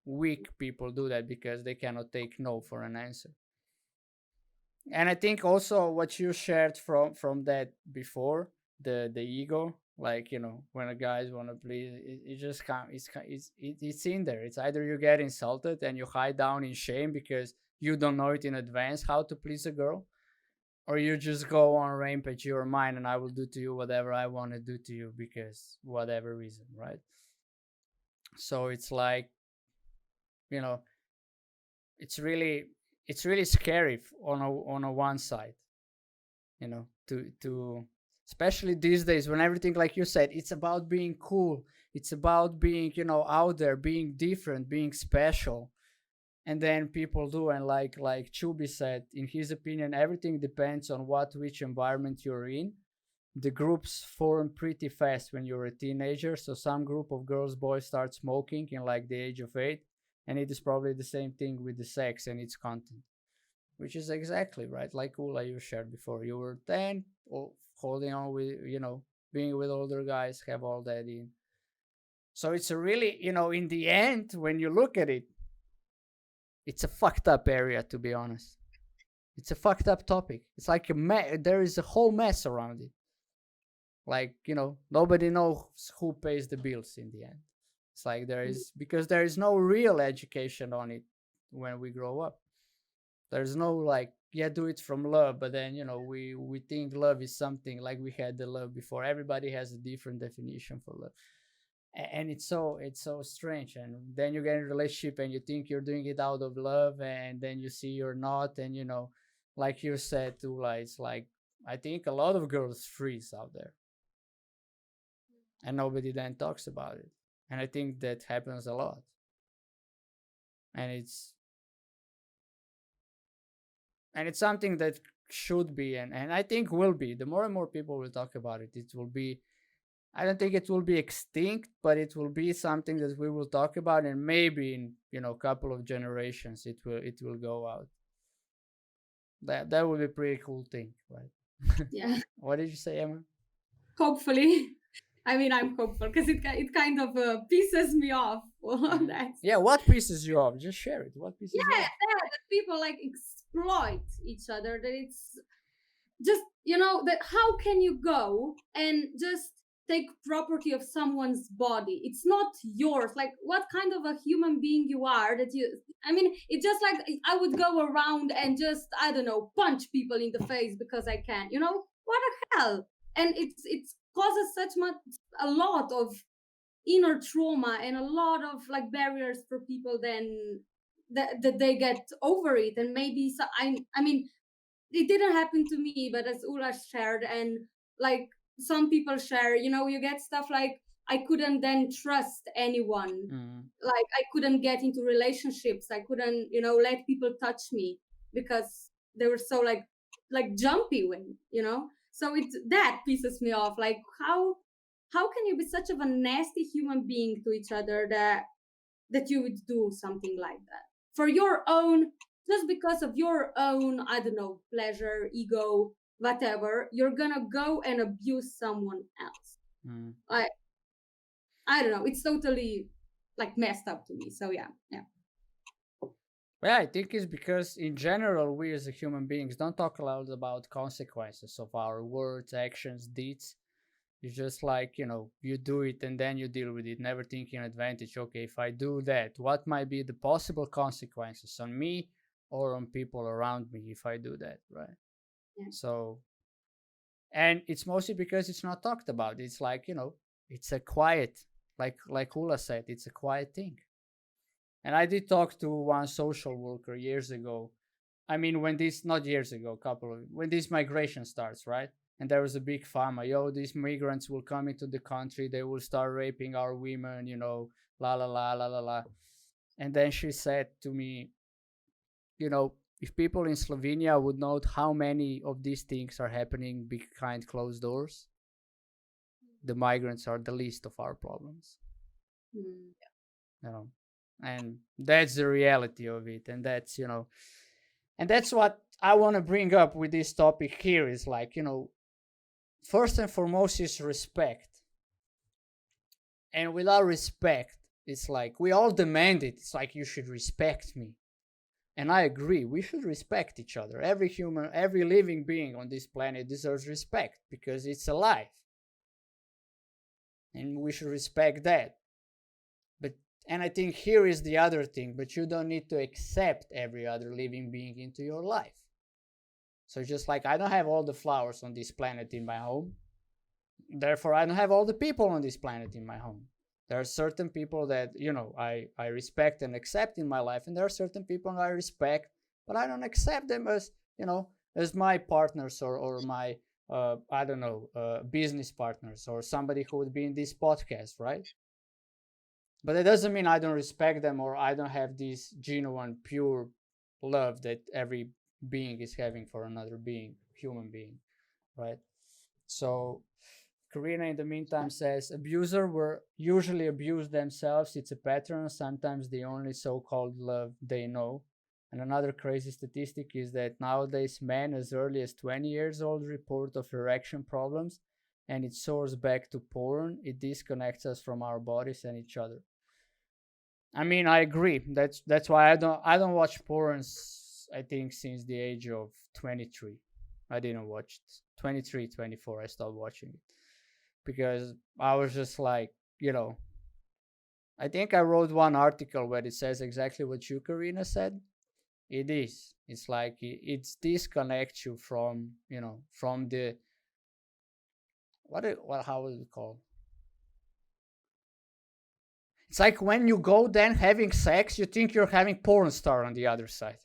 Speaker 2: weak people do that because they cannot take no for an answer. And I think also what you shared from that before, the ego, like, when a guys want to please, it just can't, it's in there. It's either you get insulted and you hide down in shame because you don't know it in advance how to please a girl, or you just go on rampage, you're mine and I will do to you whatever I want to do to you because whatever reason, right? So it's like, it's really, it's really scary on a one side, you know, to especially these days when everything, like you said, it's about being cool, it's about being, you know, out there, being different, being special. And then people do, and like Chubi said, in his opinion, everything depends on which environment you're in. The groups form pretty fast when you're a teenager. So some group of girls, boys start smoking in like the age of 8, and it is probably the same thing with the sex and its content, which is exactly right. Like Ula, you shared before, you were 10, or holding on with, you know, being with older guys, have all that in. So it's a really, you know, in the end, when you look at it, it's a fucked up area, to be honest. It's a fucked up topic. It's like there is a whole mess around it. Like, you know, nobody knows who pays the bills in the end. It's like because there is no real education on it when we grow up. There's no like, yeah, do it from love, but then, you know, we think love is something like we had the love before. Everybody has a different definition for love. And it's so strange. And then you get in a relationship and you think you're doing it out of love, and then you see you're not. And, you know, like you said, Tula, it's like, I think a lot of girls freeze out there, and nobody then talks about it. And I think that happens a lot. And it's something that should be, and I think will be, the more and more people will talk about it, it will be, I don't think it will be extinct, but it will be something that we will talk about, and maybe in, you know, a couple of generations it will go out. That would be a pretty cool thing, right?
Speaker 1: Yeah.
Speaker 2: What did you say, Emma?
Speaker 1: Hopefully. I mean, I'm hopeful because it kind of pisses me off.
Speaker 2: Yeah, what pisses you off? Just share it. What pisses you off?
Speaker 1: Yeah, that people like exploit each other. That it's just, you know, that how can you go and just take property of someone's body? It's not yours. Like, what kind of a human being you are that you, I mean, it's just like I would go around and just, I don't know, punch people in the face because I can, you know, what the hell? And it's causes a lot of inner trauma and a lot of like barriers for people then that they get over it. And maybe so I mean, it didn't happen to me, but as Ula shared, and like some people share, you know, you get stuff like, I couldn't then trust anyone. Like I couldn't get into relationships. I couldn't, you know, let people touch me because they were so like jumpy when, you know. So that pisses me off. Like how can you be such of a nasty human being to each other that you would do something like that for your own, just because of your own, I don't know, pleasure, ego, whatever, you're gonna go and abuse someone else. Like, I don't know, it's totally like messed up to me. So yeah.
Speaker 2: Well, I think it's because in general, we as human beings don't talk a lot about consequences of our words, actions, deeds. It's just like, you know, you do it and then you deal with it, never thinking advantage. Okay, if I do that, what might be the possible consequences on me or on people around me if I do that, right?
Speaker 1: Yeah.
Speaker 2: So, and it's mostly because it's not talked about. It's like, you know, it's a quiet, like Ula said, it's a quiet thing. And I did talk to one social worker years ago. I mean, when not years ago, when this migration starts, right? And there was a big fama, yo, these migrants will come into the country, they will start raping our women, you know, la la la la la la. And then she said to me, you know, if people in Slovenia would note how many of these things are happening behind closed doors, the migrants are the least of our problems. You know, and that's the reality of it. And that's, you know, and that's what I want to bring up with this topic here is like, you know, first and foremost is respect. And without respect, it's like we all demand it. It's like, you should respect me. And I agree, we should respect each other. Every human, every living being on this planet deserves respect because it's alive. And we should respect that. And I think here is the other thing, but you don't need to accept every other living being into your life. So just like I don't have all the flowers on this planet in my home, therefore I don't have all the people on this planet in my home. There are certain people that, you know, I respect and accept in my life, and there are certain people I respect but I don't accept them as, as my partners, or my I don't know, business partners, or somebody who would be in this podcast, right? But it doesn't mean I don't respect them, or I don't have this genuine, pure love that every being is having for another being, human being, right? So Karina, in the meantime, says abusers were usually abused themselves. It's a pattern, sometimes the only so-called love they know. And another crazy statistic is that nowadays men as early as 20 years old report of erection problems, and it soars back to porn. It disconnects us from our bodies and each other. I mean, I agree. That's why I don't watch porn. I think since the age of 23, I didn't watch it. 23, 24. I stopped watching it because I was just like, I think I wrote one article where it says exactly what you, Karina, said. It is. It's like it's disconnects you from, from the how is it called? It's like when you go then having sex, you think you're having porn star on the other side.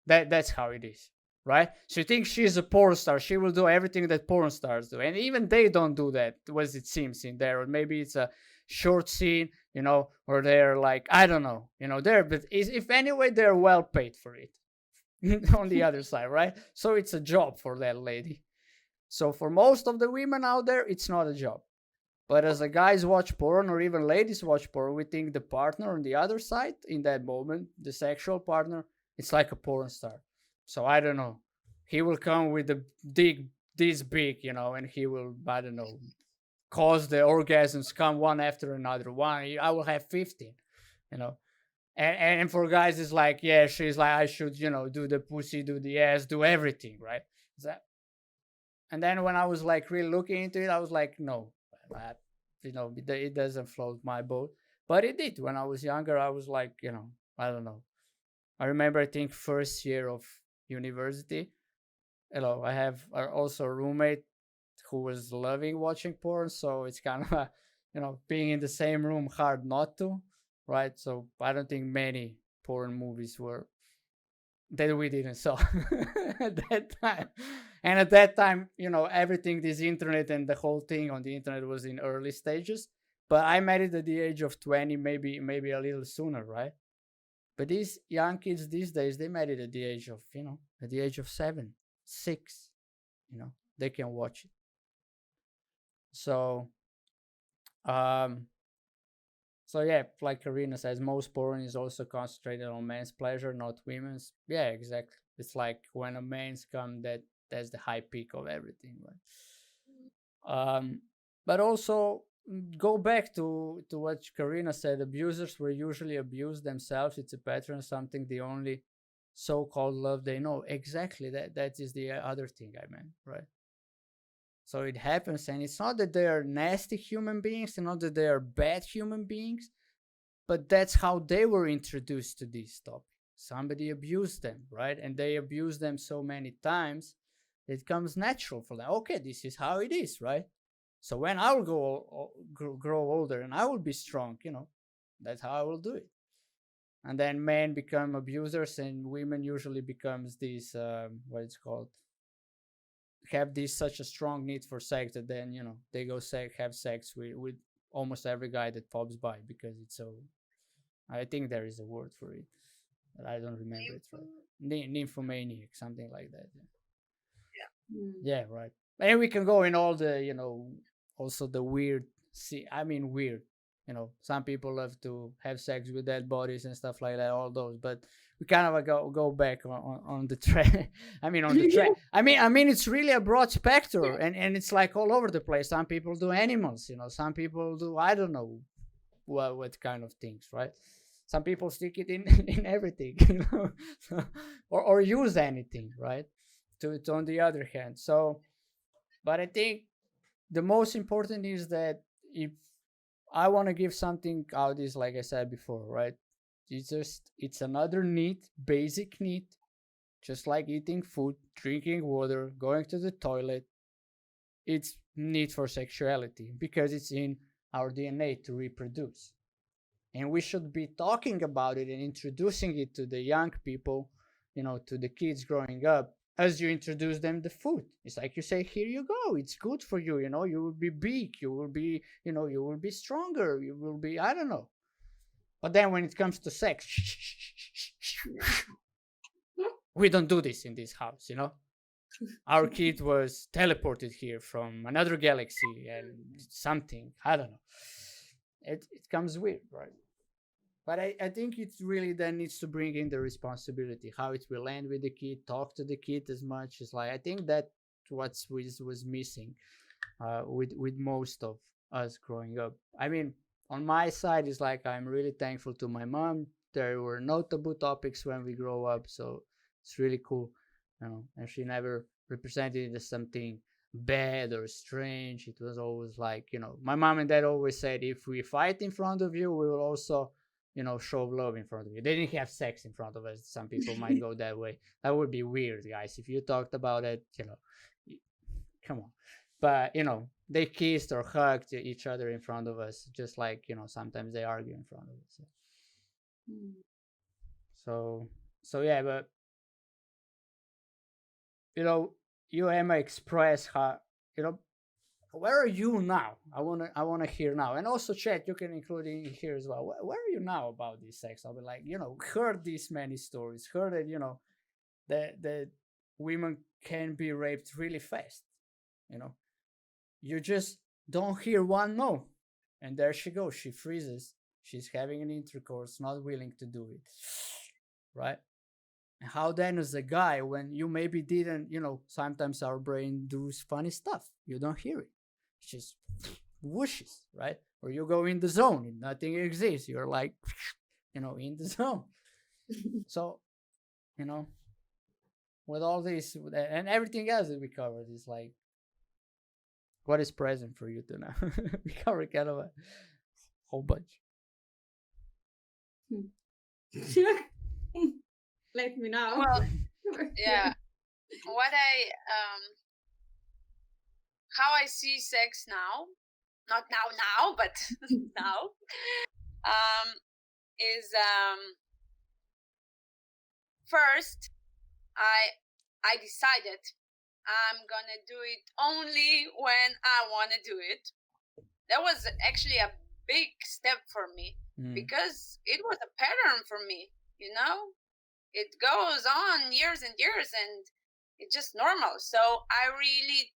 Speaker 2: That's how it is, right? So you think she's a porn star, she will do everything that porn stars do, and even they don't do that, as it seems in there. Or maybe it's a short scene, or they're like, I don't know, but if anyway they're well paid for it on the other side, right? So it's a job for that lady. So for most of the women out there, it's not a job. But as a guys watch porn, or even ladies watch porn, we think the partner on the other side, in that moment, the sexual partner, it's like a porn star. So I don't know. He will come with a dick this big, and he will, I don't know, cause the orgasms come one after another. I will have 15, you know. And for guys, it's like, yeah, she's like, I should, do the pussy, do the ass, do everything, right? And then when I was like really looking into it, I was like, no, it doesn't float my boat. But it did. When I was younger, I was like, I don't know. I remember, I think, first year of university. I have also a roommate who was loving watching porn. So it's kind of, being in the same room, hard not to, right? So I don't think many porn movies were that we didn't saw at that time. And at that time, everything, this internet and the whole thing on the internet was in early stages. But I met it at the age of 20, maybe a little sooner, right? But these young kids these days, they met it at the age of, at the age of 7, 6, they can watch it. So, yeah, like Karina says, most porn is also concentrated on men's pleasure, not women's. Yeah, exactly. It's like when a man's come, that's the high peak of everything, right? But also go back to what Karina said. Abusers were usually abused themselves. It's a pattern, something the only so-called love they know. Exactly. That is the other thing I meant, right? So it happens, and it's not that they are nasty human beings, and not that they are bad human beings, but that's how they were introduced to this topic. Somebody abused them, right? And they abuse them so many times, it comes natural for them. Okay, this is how it is, right? So when I will grow older and I will be strong, that's how I will do it. And then men become abusers, and women usually becomes this, what it's called, have this such a strong need for sex that then they go have sex with almost every guy that pops by, because it's so, I think there is a word for it, but I don't remember it right. Nymphomaniac, something like that. Yeah, right. And we can go in all the also the weird, weird, some people love to have sex with dead bodies and stuff like that, all those. But we kind of go back on the track. on the track. It's really a broad spectrum, and it's like all over the place. Some people do animals, some people do, I don't know what kind of things, right? Some people stick it in everything, or use anything, right? To on the other hand. So, but I think the most important is that if I want to give something out, is like I said before, right? It's another need, basic need, just like eating food, drinking water, going to the toilet. It's need for sexuality, because it's in our DNA to reproduce. And we should be talking about it and introducing it to the young people, to the kids growing up, as you introduce them the food. It's like you say, here you go, it's good for you, you will be big, you will be, you will be stronger, you will be, I don't know. But then when it comes to sex, we don't do this in this house, Our kid was teleported here from another galaxy and something, I don't know. It comes weird, right? But I think it really then needs to bring in the responsibility, how it will end with the kid, talk to the kid as much as I think that what was missing with most of us growing up. I mean, on my side, it's like I'm really thankful to my mom. There were no taboo topics when we grow up, so it's really cool, and she never represented it as something bad or strange. It was always like, my mom and dad always said, if we fight in front of you, we will also show love in front of you. They didn't have sex in front of us. Some people might go that way. That would be weird, guys. If you talked about it, come on. But, they kissed or hugged each other in front of us, just like, sometimes they argue in front of us. So yeah, but, you, Emma, express how, where are you now? I wanna hear now. And also, chat, you can include in here as well. Where are you now about this sex? I'll be like, heard these many stories, heard that, that women can be raped really fast. You just don't hear one no. And there she goes. She freezes. She's having an intercourse, not willing to do it. Right? How then as a guy, when you maybe didn't, sometimes our brain does funny stuff. You don't hear it. It just whooshes, right? Or you go in the zone and nothing exists. You're like, in the zone. So, with all this and everything else that we covered is like, what is present for you to know? We covered kind of a whole bunch.
Speaker 1: Let me know.
Speaker 3: Well, yeah. What how I see sex now, not now, but now, is first I decided I'm gonna do it only when I want to do it. That was actually a big step for me because it was a pattern for me, it goes on years and years and it's just normal. So I really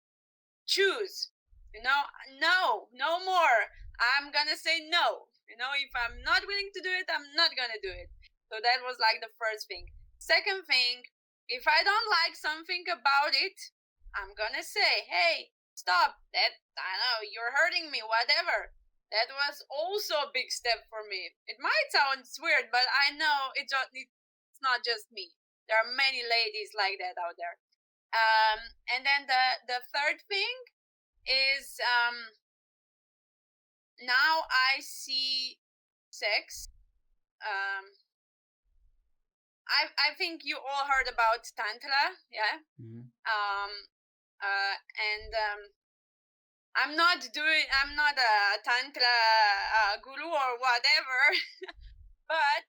Speaker 3: choose, no more. I'm gonna say no. If I'm not willing to do it, I'm not gonna do it. So that was like the first thing. Second thing, if I don't like something about it, I'm gonna say, hey, stop that. I know you're hurting me, whatever. That was also a big step for me. It might sound weird, but I know it's not just me. There are many ladies like that out there. And then the third thing is now I see sex. I think you all heard about tantra, yeah. And I'm not a tantra guru or whatever, but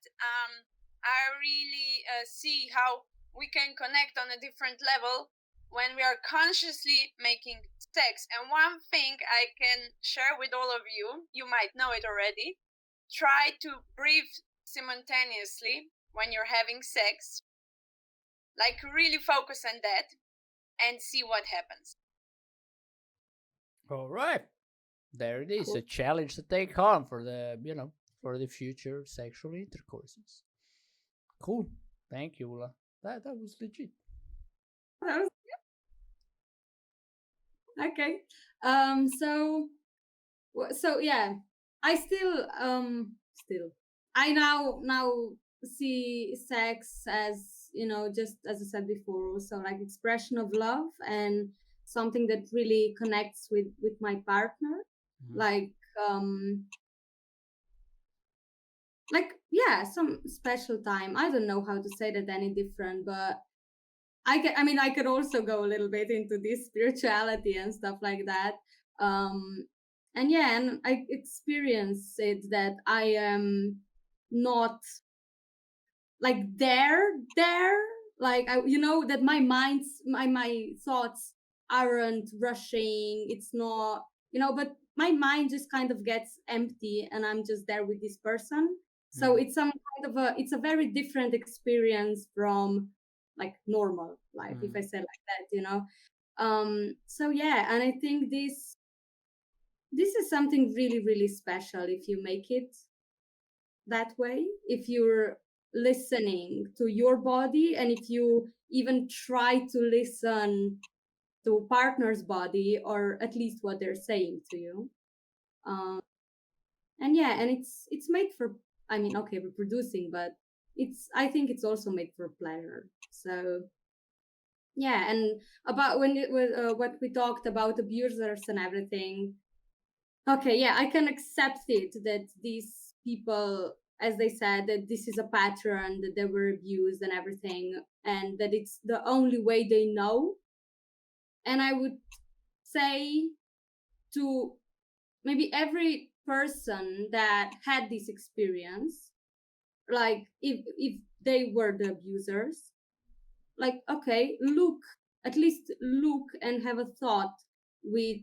Speaker 3: I really see how we can connect on a different level when we are consciously making sex. And one thing I can share with all of you, you might know it already, try to breathe simultaneously when you're having sex. Like really focus on that and see what happens.
Speaker 2: All right. There it is. Cool. A challenge to take home for the, for the future sexual intercourses. Cool. Thank you, Ula. That was legit.
Speaker 1: That was good. Okay. So yeah, I still I now see sex as, just as I said before, also like expression of love and something that really connects with my partner. Like yeah, some special time. I don't know how to say that any different, but I could also go a little bit into this spirituality and stuff like that. And yeah, and I experience it that I am not like there like that my thoughts aren't rushing. It's not, but my mind just kind of gets empty and I'm just there with this person. So it's some kind of it's a very different experience from like normal life, if I say like that. So yeah, and I think this is something really, really special if you make it that way, if you're listening to your body, and if you even try to listen to partner's body, or at least what they're saying to you. And yeah, and it's made for, I mean, okay, reproducing, but I think it's also made for pleasure. So yeah, and about when it was what we talked about abusers and everything. Okay, yeah, I can accept it that these people, as they said, that this is a pattern, that they were abused and everything, and that it's the only way they know. And I would say to maybe every person that had this experience, like if they were the abusers, like, okay, look, at least look and have a thought with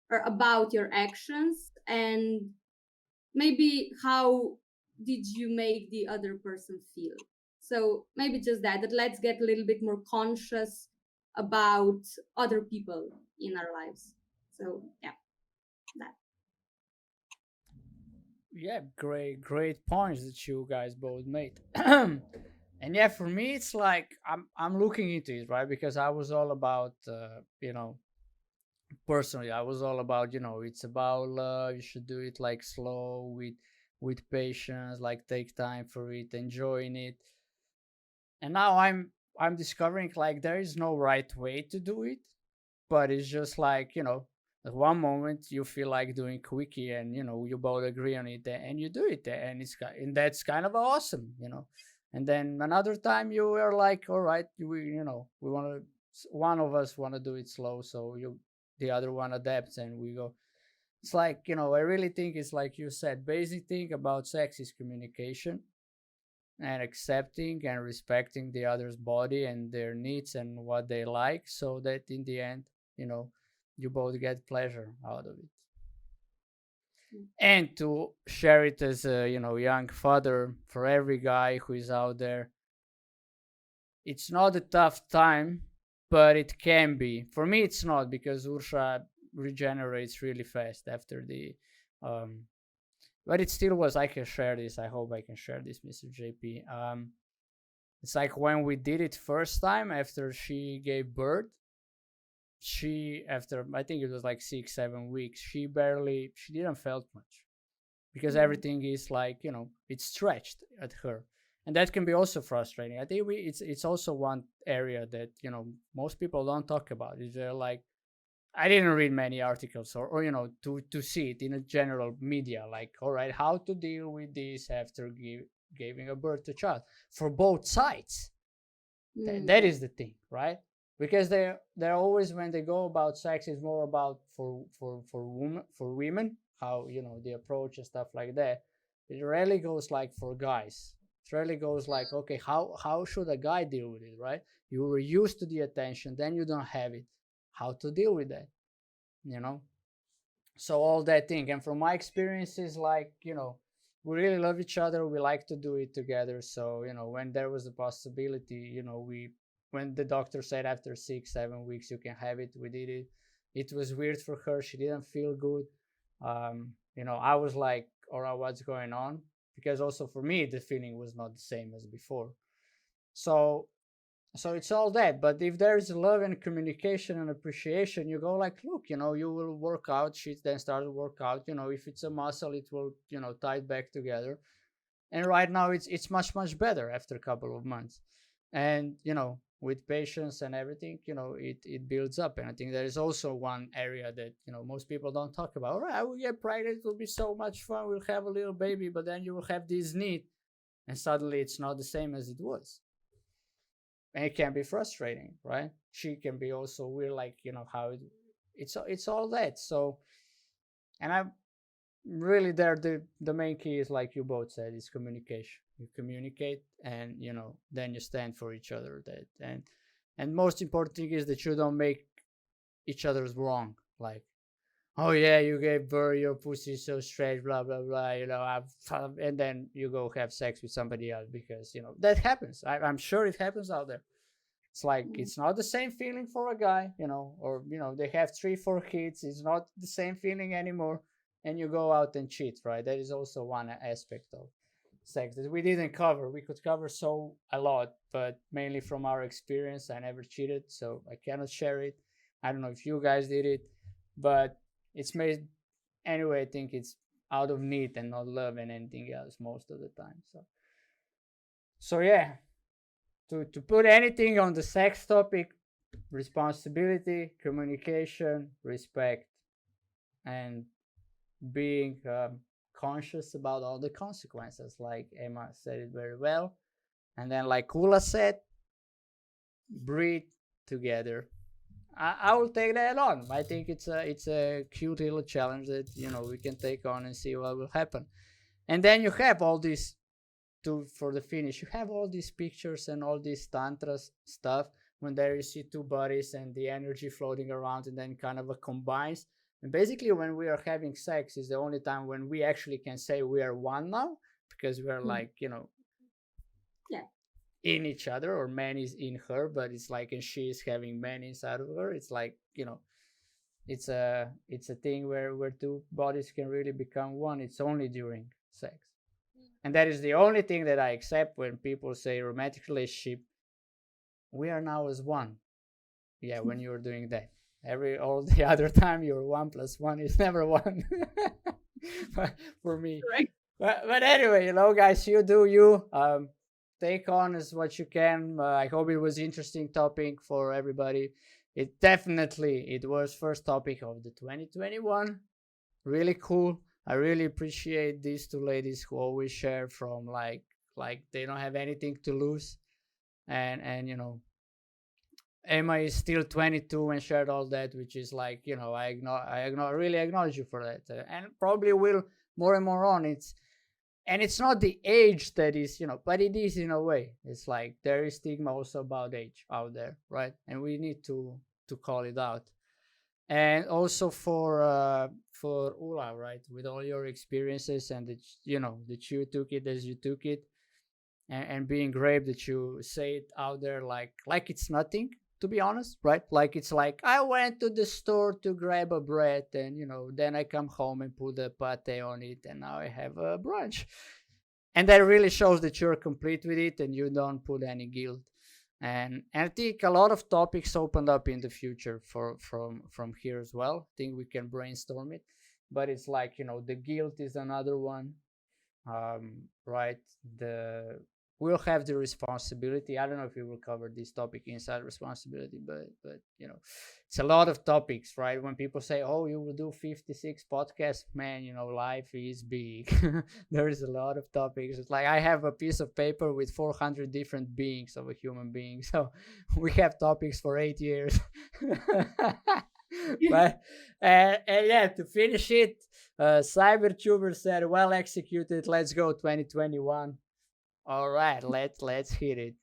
Speaker 1: or about your actions, and maybe how did you make the other person feel. So maybe just that let's get a little bit more conscious about other people in our lives. So yeah, that.
Speaker 2: Yeah, great points that you guys both made. And yeah, for me, it's like I'm looking into it, right? Because I was all about, personally, I was all about, it's about love. You should do it like slow, with patience, like take time for it, enjoying it. And now I'm discovering like there is no right way to do it, but it's just like, at one moment you feel like doing quickie, and you both agree on it, and you do it, and and that's kind of awesome. And then another time you are like, all right, we want to, one of us want to do it slow, so the other one adapts, and we go. It's like, I really think it's like you said, basic thing about sex is communication, and accepting and respecting the other's body and their needs and what they like, so that in the end, you know you both get pleasure out of it. And to share it as a, young father, for every guy who is out there, it's not a tough time, but it can be. For me it's not, because Ursha regenerates really fast after the um but it still was. I can share this. I hope I can share this, Mr. JP. It's like when we did it first time after she gave birth. She, after, I think it was like 6 7 weeks, she didn't felt much, because
Speaker 1: Mm.
Speaker 2: everything is like, it's stretched at her, and that can be also frustrating. I think it's also one area that, most people don't talk about. Is they're like, I didn't read many articles, or to see it in a general media, like, all right, how to deal with this after giving a birth to a child, for both sides. That
Speaker 1: Mm.
Speaker 2: is the thing, right? Because they're always, when they go about sex, is more about for women, how, the approach and stuff like that. It rarely goes like for guys. It rarely goes like, okay, how should a guy deal with it, right? You were used to the attention, then you don't have it. How to deal with that, you know? So all that thing. And from my experiences, like, we really love each other, we like to do it together. So, when there was a possibility, we when the doctor said after 6 7 weeks you can have it, we did it. It was weird for her, she didn't feel good. I was like, all right, what's going on? Because also for me the feeling was not the same as before. So so it's all that. But if there's love and communication and appreciation, you go like, look, you will work out, she then started to work out, if it's a muscle, it will, tie it back together. And right now it's much better after a couple of months. And with patience and everything, it builds up. And I think there is also one area that, most people don't talk about. All right, I will get pregnant, it will be so much fun, we'll have a little baby, but then you will have this need, and suddenly it's not the same as it was. And it can be frustrating, right? She can be also weird, like, how it's all that. So, and I'm really there. The main key is, like you both said, is communication. you communicate, and then you stand for each other. And most important thing is that you don't make each other's wrong. Like, oh yeah, you gave birth, your pussy is so straight, blah blah blah. And then you go have sex with somebody else because that happens. I'm sure it happens out there. It's like it's not the same feeling for a guy, or they have 3-4 kids. It's not the same feeling anymore, and you go out and cheat, right? That is also one aspect of sex that we didn't cover. We could cover a lot, but mainly from our experience, I never cheated, so I cannot share it. I don't know if you guys did it, but it's made anyway. I think it's out of need and not love and anything else most of the time. So yeah. To put anything on the sex topic: responsibility, communication, respect, and being conscious about all the consequences, like Emma said it very well. And then, like Kula said, breathe together. I will take that on. I think it's a cute little challenge that we can take on and see what will happen. And then you have all these for the finish. You have all these pictures and all this tantra stuff when there you see two bodies and the energy floating around, and then kind of combines. And basically, when we are having sex, is the only time when we actually can say we are one now, because we are like in each other, or man is in her, but it's like, and she is having man inside of her. It's like it's a thing where two bodies can really become one. It's only during sex. And that is the only thing that I accept when people say romantic relationship, we are now as one. Yeah, when you're doing that. All the other time, you're 1 + 1 is never 1. For me.
Speaker 1: Right.
Speaker 2: But anyway, guys, you do you. Take on as what you can. I hope it was interesting topic for everybody. It was first topic of the 2021. Really cool. I really appreciate these two ladies who always share from like they don't have anything to lose, and Emma is still 22 and shared all that, which is like I really acknowledge you for that, and probably will more and more on. It's not the age that is but it is in a way. It's like there is stigma also about age out there, right? And we need to call it out. And also for Ula, right, with all your experiences, and that that you took it as you took it, and being brave that you say it out there like it's nothing, to be honest, right? Like it's like I went to the store to grab a bread, and then I come home and put a pate on it, and now I have a brunch. And that really shows that you're complete with it and you don't put any guilt. And I think a lot of topics opened up in the future from here as well. I think we can brainstorm it, but it's like the guilt is another one, right? We'll have the responsibility. I don't know if we will cover this topic inside responsibility, but it's a lot of topics, right? When people say, oh, you will do 56 podcasts, man, life is big. There is a lot of topics. It's like I have a piece of paper with 400 different beings of a human being. So we have topics for 8 years. But and yeah, to finish it, Cybertuber said, well executed. Let's go 2021. All right, let's hit it.